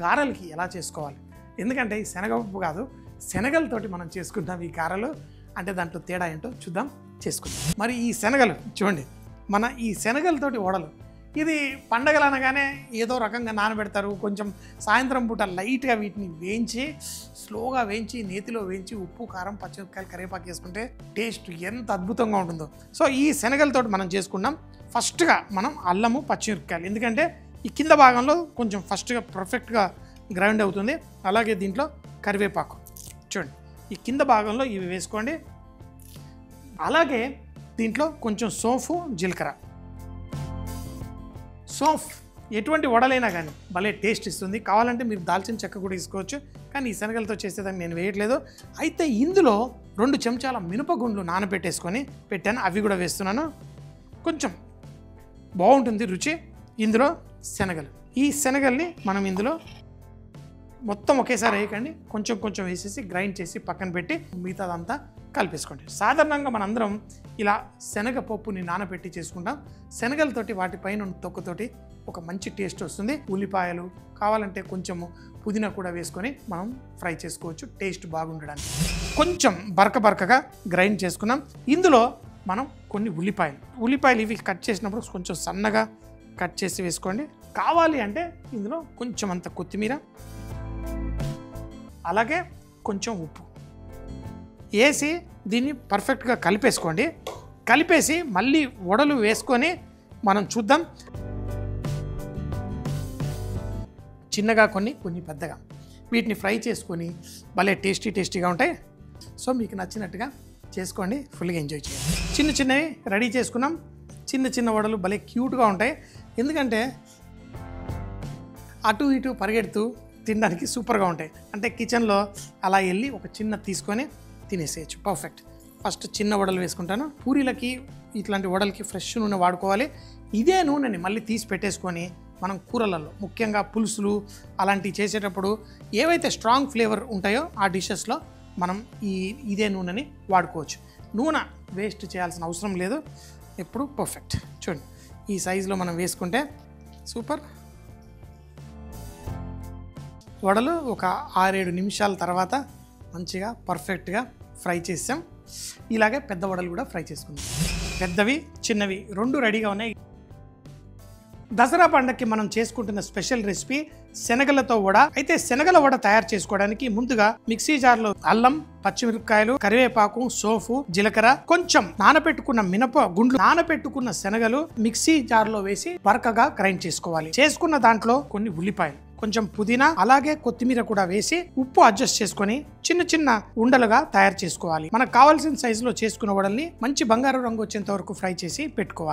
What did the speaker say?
గారెలకి ఎలా చేసుకోవాలి. ఎందుకంటే ఈ శనగపప్పు కాదు, శనగలతోటి మనం చేసుకుంటాం ఈ గారెలు. అంటే దాంట్లో తేడా ఏంటో చూద్దాం, చేసుకుందాం. మరి ఈ శనగలు చూడండి, మన ఈ శనగలతోటి వడలు, ఇది పండగలు అనగానే ఏదో రకంగా నానబెడతారు. కొంచెం సాయంత్రం పూట లైట్గా వీటిని వేయించి, స్లోగా వేయించి, నేతిలో వేయించి, ఉప్పు, కారం, పచ్చిమిరపకాయలు, కరివేపాకు వేసుకుంటే టేస్ట్ ఎంత అద్భుతంగా ఉంటుందో. సో ఈ శనగలతోటి మనం చేసుకున్నాం. ఫస్ట్గా మనం అల్లము, పచ్చిమిరపకాయలు, ఎందుకంటే ఈ కింద భాగంలో కొంచెం ఫస్ట్గా పర్ఫెక్ట్గా గ్రైండ్ అవుతుంది. అలాగే దీంట్లో కరివేపాకు చూడండి, ఈ కింద భాగంలో ఇవి వేసుకోండి. అలాగే దీంట్లో కొంచెం సోంఫు, జీలకర్ర. సోంఫ్ ఎటువంటి వడలైనా కానీ భలే టేస్ట్ ఇస్తుంది. కావాలంటే మీరు దాల్చిన చెక్క కూడా తీసుకోవచ్చు, కానీ ఈ శనగలతో చేసేదాన్ని నేను వేయట్లేదు. అయితే ఇందులో 2 చెంచాల మినపగుండ్లు నానబెట్టేసుకొని పెట్టాను, అవి కూడా వేస్తున్నాను. కొంచెం బాగుంటుంది రుచి. ఇందులో శనగలు, ఈ శనగల్ని మనం ఇందులో మొత్తం ఒకేసారి వేయకండి, కొంచెం కొంచెం వేసేసి గ్రైండ్ చేసి పక్కన పెట్టి మిగతాదంతా కలిపేసుకోండి. సాధారణంగా మనందరం ఇలా శనగపప్పుని నానబెట్టి చేసుకుంటాం. శనగలతోటి వాటిపైన తొక్కతోటి ఒక మంచి టేస్ట్ వస్తుంది. ఉల్లిపాయలు కావాలంటే కొంచెము పుదీనా కూడా వేసుకొని మనం ఫ్రై చేసుకోవచ్చు, టేస్ట్ బాగుండడానికి. కొంచెం బరకగా గ్రైండ్ చేసుకున్నాం. ఇందులో మనం కొన్ని ఉల్లిపాయలు ఇవి కట్ చేసినప్పుడు కొంచెం సన్నగా కట్ చేసి వేసుకోండి. కావాలి అంటే ఇందులో కొంచెం అంత కొత్తిమీర, అలాగే కొంచెం ఉప్పు వేసి దీన్ని పర్ఫెక్ట్గా కలిపేసుకోండి. కలిపేసి మళ్ళీ వడలు వేసుకొని మనం చూద్దాం. చిన్నగా కొన్ని పెద్దగా వీటిని ఫ్రై చేసుకొని భలే టేస్టీగా ఉంటాయి. సో మీకు నచ్చినట్టుగా చేసుకోండి, ఫుల్గా ఎంజాయ్ చేయండి. చిన్నవి రెడీ చేసుకున్నాం. చిన్న వడలు భలే క్యూట్గా ఉంటాయి, ఎందుకంటే అటు ఇటు పరిగెడుతూ తినడానికి సూపర్గా ఉంటాయి. అంటే కిచెన్లో అలా వెళ్ళి ఒక చిన్న తీసుకొని తినేసేయచ్చు, పర్ఫెక్ట్. ఫస్ట్ చిన్న వడలు వేసుకుంటాను. పూరీలకి ఇట్లాంటి వడలకి ఫ్రెష్ నూనె వాడుకోవాలి. ఇదే నూనెని మళ్ళీ తీసి పెట్టేసుకొని మనం కూరలలో, ముఖ్యంగా పులుసులు అలాంటివి చేసేటప్పుడు ఏవైతే స్ట్రాంగ్ ఫ్లేవర్ ఉంటాయో ఆ డిషెస్లో మనం ఇదే నూనెని వాడుకోవచ్చు. నూనె వేస్ట్ చేయాల్సిన అవసరం లేదు, ఎప్పుడు పర్ఫెక్ట్. చూడండి, ఈ సైజులో మనం వేసుకుంటే సూపర్. వడలు ఒక 6-7 నిమిషాల తర్వాత మంచిగా పర్ఫెక్ట్గా ఫ్రై చేసాం. ఇలాగే పెద్ద వడలు కూడా ఫ్రై చేసుకుందాం. పెద్దవి చిన్నవి 2 రెడీగా ఉన్నాయి. దసరా పండగకి మనం చేసుకుంటున్న స్పెషల్ రెసిపీ శనగలతో వడ. అయితే శనగల వడ తయారు చేసుకోవడానికి ముందుగా మిక్సీ జార్లో అల్లం, పచ్చిమిరపకాయలు, కరివేపాకు, సోంఫు, జీలకర్ర, కొంచెం నానబెట్టుకున్న మినపగుండ్లు, నానబెట్టుకున్న శనగలు మిక్సీ జార్లో వేసి బరకగా గ్రైండ్ చేసుకోవాలి. చేసుకున్న దాంట్లో కొన్ని ఉల్లిపాయలు, కొంచెం పుదీనా, అలాగే కొత్తిమీర కూడా వేసి ఉప్పు అడ్జస్ట్ చేసుకొని చిన్న ఉండలుగా తయారు చేసుకోవాలి. మనకు కావాల్సిన సైజులో చేసుకున్న వడల్ని మంచి బంగారు రంగు వచ్చేంత వరకు ఫ్రై చేసి పెట్టుకోవాలి.